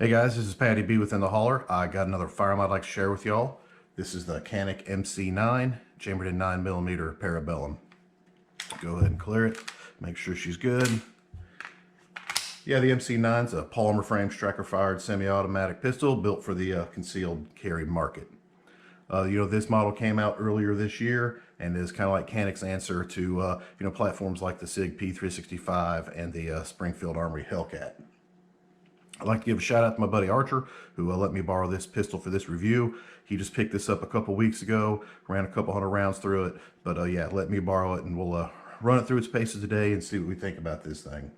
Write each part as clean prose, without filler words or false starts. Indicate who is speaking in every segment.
Speaker 1: Hey guys, this is Patty B within the Holler. I got another firearm I'd like to share with y'all. This is the Canik MC9, chambered in 9mm Parabellum. Go ahead and clear it, make sure she's good. Yeah, the MC9 is a polymer frame striker fired semi-automatic pistol built for the concealed carry market. This model came out earlier this year and is kind of like Canik's answer to platforms like the SIG P365 and the Springfield Armory Hellcat. I'd like to give a shout out to my buddy Archer, who let me borrow this pistol for this review. He just picked this up a couple weeks ago, ran a couple hundred rounds through it, but yeah, let me borrow it and we'll run it through its paces today and see what we think about this thing.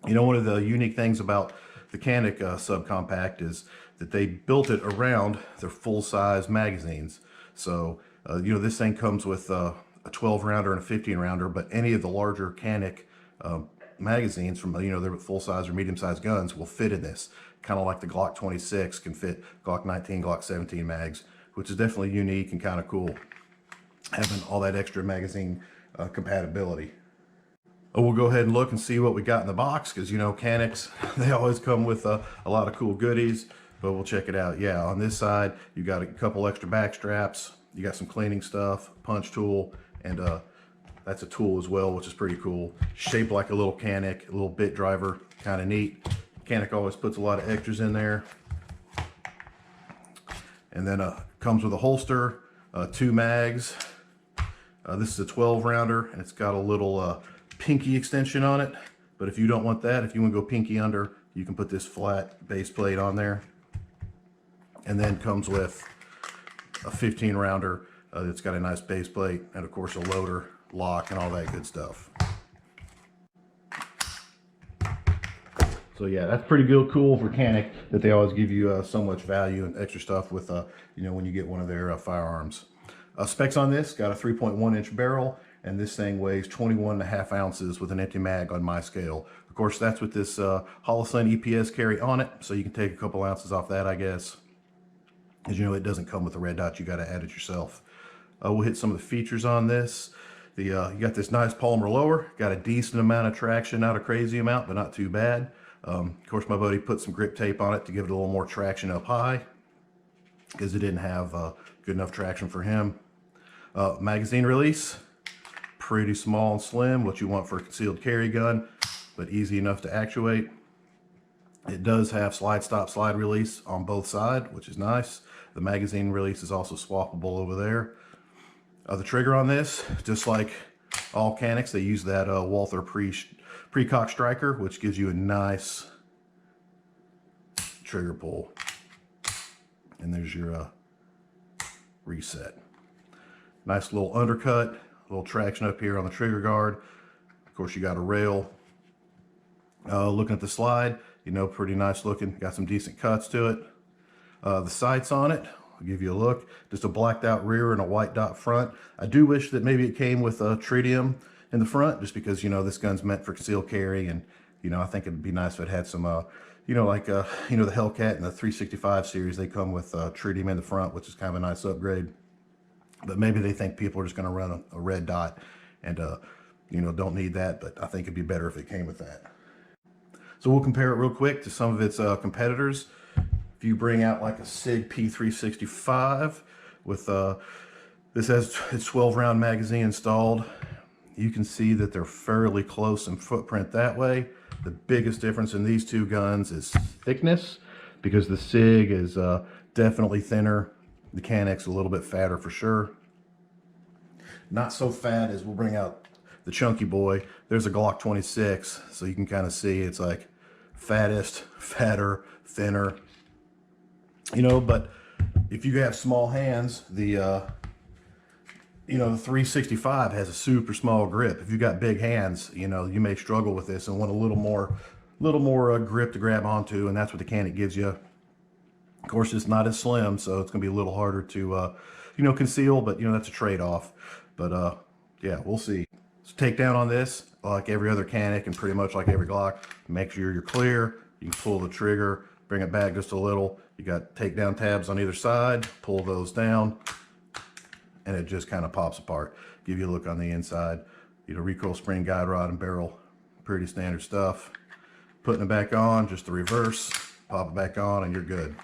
Speaker 1: You know, one of the unique things about the Canik subcompact is that they built it around their full-size magazines. So, this thing comes with a 12-rounder and a 15-rounder, but any of the larger Canik magazines from their full-size or medium-sized guns will fit in this, kind of like the Glock 26 can fit Glock 19, Glock 17 mags, which is definitely unique and kind of cool, having all that extra magazine compatibility. We'll go ahead and look and see what we got in the box, because Caniks, they always come with a lot of cool goodies, but we'll check it out. Yeah, on this side you got a couple extra back straps, you got some cleaning stuff, punch tool, and that's a tool as well, which is pretty cool. Shaped like a little Canik, a little bit driver, kind of neat. Canik always puts a lot of extras in there. And then comes with a holster, 2 mags. This is a 12-rounder, and it's got a little pinky extension on it. But if you don't want that, if you want to go pinky under, you can put this flat base plate on there. And then comes with a 15-rounder that's got a nice base plate, and of course a loader, lock, and all that good stuff. So yeah, that's pretty good, cool for Canik that they always give you so much value and extra stuff with when you get one of their firearms. Specs on this: got a 3.1-inch barrel, and this thing weighs 21.5 ounces with an empty mag on my scale. Of course, that's with this Holosun EPS carry on it, so you can take a couple ounces off that, I guess. As you know, it doesn't come with a red dot; you got to add it yourself. We'll hit some of the features on this. You got this nice polymer lower, got a decent amount of traction, not a crazy amount, but not too bad. Of course, my buddy put some grip tape on it to give it a little more traction up high, because it didn't have good enough traction for him. Magazine release, pretty small and slim, what you want for a concealed carry gun, but easy enough to actuate. It does have slide stop slide release on both sides, which is nice. The magazine release is also swappable over there. The trigger on this, just like all Caniks, they use that Walther pre-cock striker, which gives you a nice trigger pull. And there's your reset. Nice little undercut, a little traction up here on the trigger guard. Of course, you got a rail. Looking at the slide, pretty nice looking. Got some decent cuts to it. The sights on it, I'll give you a look. Just a blacked out rear and a white dot front. I do wish that maybe it came with a tritium in the front, just because this gun's meant for concealed carry, and I think it'd be nice if it had some the Hellcat and the 365 series, they come with tritium in the front, which is kind of a nice upgrade. But maybe they think people are just going to run a red dot and don't need that, but I think it'd be better if it came with that. So we'll compare it real quick to some of its competitors. If you bring out like a SIG P365 with this has its 12-round magazine installed, you can see that they're fairly close in footprint that way. The biggest difference in these two guns is thickness, because the SIG is definitely thinner. The Canik's a little bit fatter for sure. Not so fat as we'll bring out the chunky boy. There's a Glock 26, so you can kind of see it's like fattest, fatter, thinner. But if you have small hands, the 365 has a super small grip. If you got big hands, you may struggle with this and want a little more grip to grab onto, and that's what the Canik gives you. Of course, it's not as slim, so it's gonna be a little harder to conceal, but that's a trade-off. But yeah, we'll see. So takedown on this, like every other Canik and pretty much like every Glock, make sure you're clear. You can pull the trigger, bring it back just a little. You got takedown tabs on either side, pull those down, and it just kind of pops apart. Give you a look on the inside. Recoil spring, guide rod, and barrel, pretty standard stuff. Putting it back on, just the reverse. pop it back on, and you're good.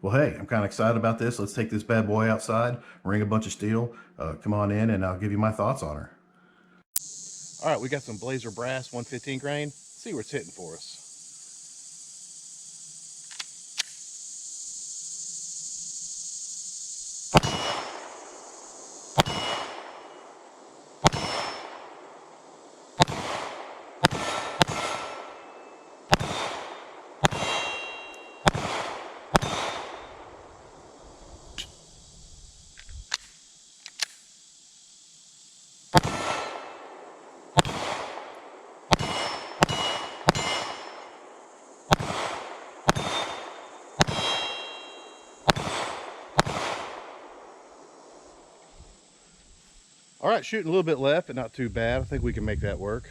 Speaker 1: Well, hey, I'm kind of excited about this. Let's take this bad boy outside, ring a bunch of steel. Come on in, and I'll give you my thoughts on her. All right, we got some Blazer brass 115 grain. Let's see where it's hitting for us. All right, shooting a little bit left, but not too bad. I think we can make that work.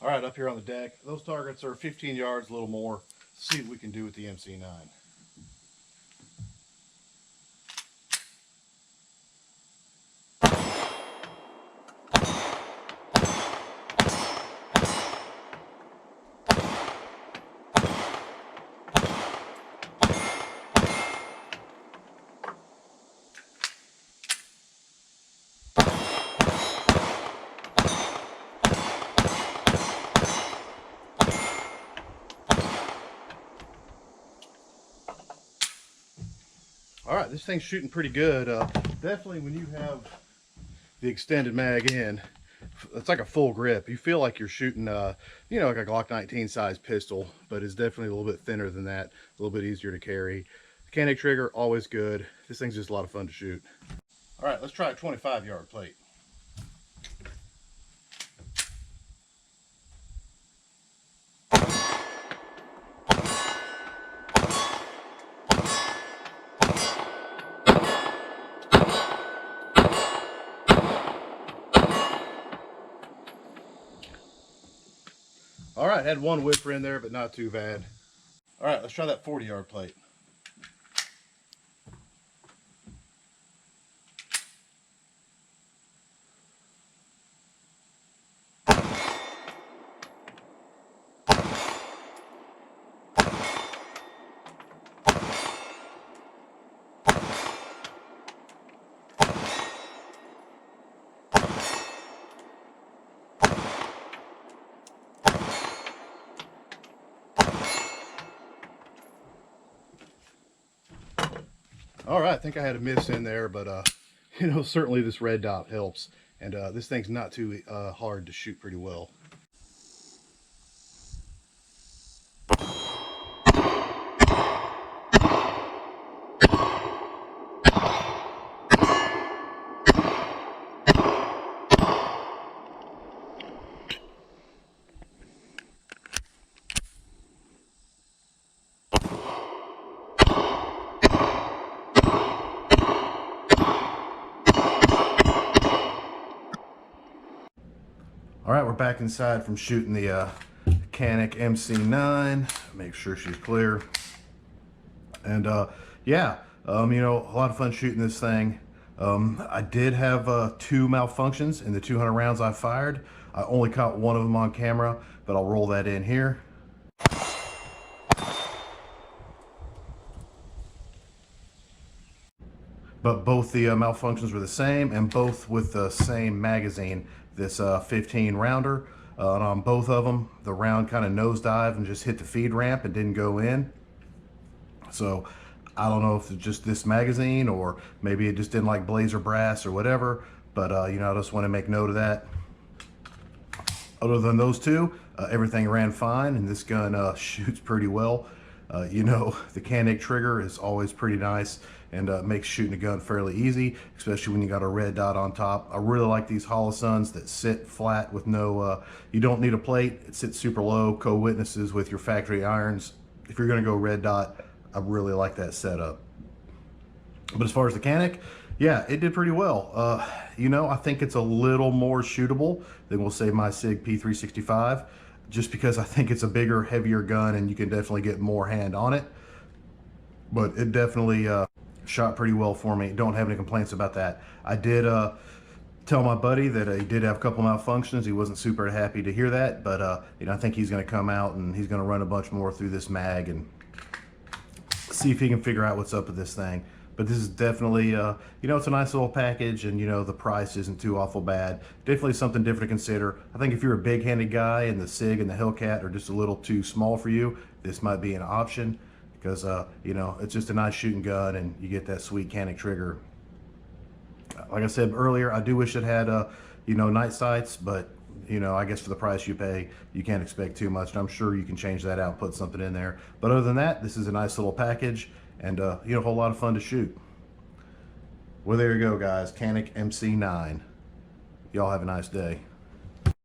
Speaker 1: All right, up here on the deck, those targets are 15 yards, a little more. Let's see what we can do with the MC9. All right, this thing's shooting pretty good. Definitely when you have the extended mag in, it's like a full grip. You feel like you're shooting, you know, like a Glock 19 size pistol, but it's definitely a little bit thinner than that, a little bit easier to carry. Canik trigger, always good. This thing's just a lot of fun to shoot. All right, let's try a 25-yard plate. All right, had one whipper in there, but not too bad. All right, let's try that 40-yard plate. All right, I think I had a miss in there, but you know, certainly this red dot helps, and this thing's not too hard to shoot pretty well. All right, we're back inside from shooting the Canik MC9. Make sure she's clear. And yeah, you know, a lot of fun shooting this thing. I did have 2 malfunctions in the 200 rounds I fired. I only caught one of them on camera, but I'll roll that in here. But both the malfunctions were the same, and both with the same magazine, this 15 rounder. And on both of them, the round kind of nosedived and just hit the feed ramp and didn't go in. So I don't know if it's just this magazine, or maybe it just didn't like Blazer brass or whatever, but you know, I just want to make note of that. Other than those two, everything ran fine, and this gun shoots pretty well. You know, the Canik trigger is always pretty nice, and makes shooting a gun fairly easy, especially when you got a red dot on top. I really like these Holosuns that sit flat with no, you don't need a plate. It sits super low, co-witnesses with your factory irons. If you're gonna go red dot, I really like that setup. But as far as the Canik, yeah, it did pretty well. You know, I think it's a little more shootable than we'll say my SIG P365, just because I think it's a bigger, heavier gun and you can definitely get more hand on it. But it definitely shot pretty well for me. Don't have any complaints about that. I did tell my buddy that he did have a couple malfunctions. He wasn't super happy to hear that, but you know, I think he's going to come out and he's going to run a bunch more through this mag and see if he can figure out what's up with this thing. But this is definitely, you know, it's a nice little package, and you know, the price isn't too awful bad. Definitely something different to consider. I think if you're a big-handed guy and the SIG and the Hellcat are just a little too small for you, this might be an option, because you know, it's just a nice shooting gun and you get that sweet Canik trigger. Like I said earlier, I do wish it had you know, night sights, but you know, I guess for the price you pay, you can't expect too much, and I'm sure you can change that out and put something in there. But other than that, this is a nice little package, and you know, a whole lot of fun to shoot. Well, there you go, guys. Canik MC9. Y'all have a nice day.